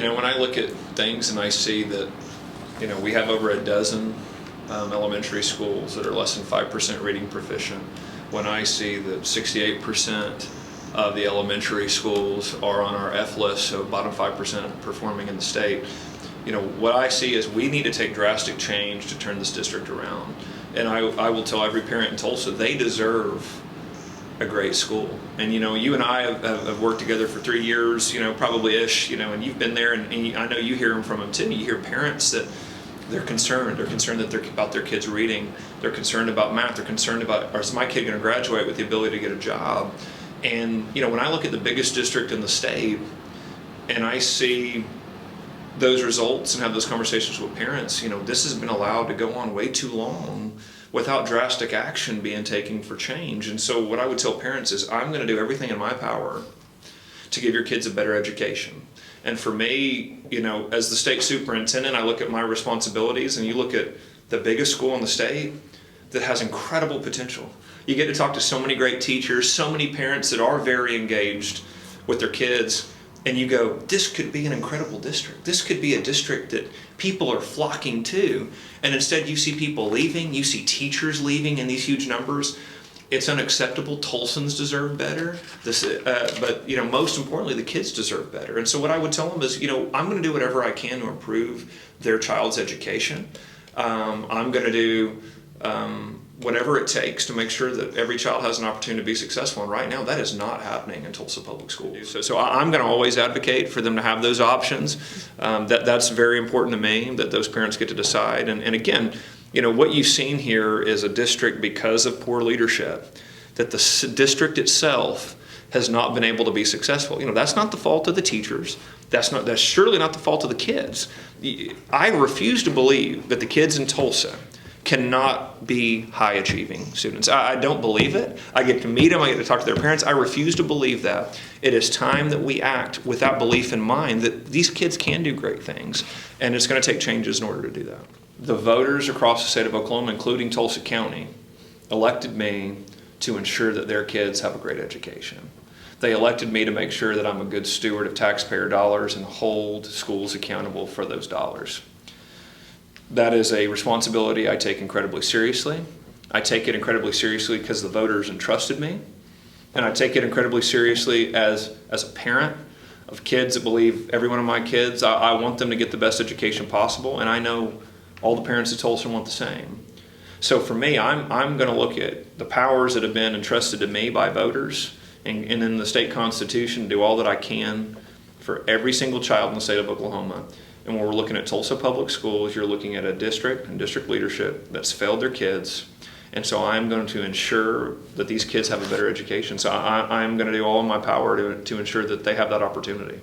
When I look at things and I see that, we have over a dozen elementary schools that are less than 5% reading proficient, when I see that 68% of the elementary schools are on our F list, so bottom 5% performing in the state, what I see is we need to take drastic change to turn this district around. And I will tell every parent in Tulsa, they deserve a great school. And you and I have worked together for 3 years, probably-ish, and you've been there, and I know you hear them from them too. You hear parents that they're concerned about their kids reading, they're concerned about math, they're concerned about, is my kid going to graduate with the ability to get a job? And when I look at the biggest district in the state and I see those results and have those conversations with parents, this has been allowed to go on way too long without drastic action being taken for change. And so what I would tell parents is, I'm going to do everything in my power to give your kids a better education. And for me, as the state superintendent, I look at my responsibilities, and you look at the biggest school in the state that has incredible potential. You get to talk to so many great teachers, so many parents that are very engaged with their kids, and you go, this could be an incredible district. This could be a district that people are flocking to. And instead you see people leaving, you see teachers leaving in these huge numbers. It's unacceptable. Tulsans deserve better. But most importantly, the kids deserve better. And so what I would tell them is, I'm going to do whatever I can to improve their child's education. I'm going to do whatever it takes to make sure that every child has an opportunity to be successful. And right now, that is not happening in Tulsa Public Schools. So I'm going to always advocate for them to have those options. That's very important to me, that those parents get to decide. And again, what you've seen here is a district, because of poor leadership, that the district itself has not been able to be successful. That's not the fault of the teachers. That's surely not the fault of the kids. I refuse to believe that the kids in Tulsa cannot be high-achieving students. I don't believe it. I get to meet them. I get to talk to their parents. I refuse to believe that. It is time that we act with that belief in mind that these kids can do great things, and it's going to take changes in order to do that. The voters across the state of Oklahoma, including Tulsa County, elected me to ensure that their kids have a great education. They elected me to make sure that I'm a good steward of taxpayer dollars and hold schools accountable for those dollars. That is a responsibility I take incredibly seriously. I take it incredibly seriously because the voters entrusted me. And I take it incredibly seriously as a parent of kids that believe every one of my kids, I want them to get the best education possible. And I know all the parents of Tulsa want the same. So for me, I'm going to look at the powers that have been entrusted to me by voters, and in the state constitution, do all that I can for every single child in the state of Oklahoma. And when we're looking at Tulsa Public Schools, you're looking at a district and district leadership that's failed their kids. And so I'm going to ensure that these kids have a better education. So I'm going to do all in my power to ensure that they have that opportunity.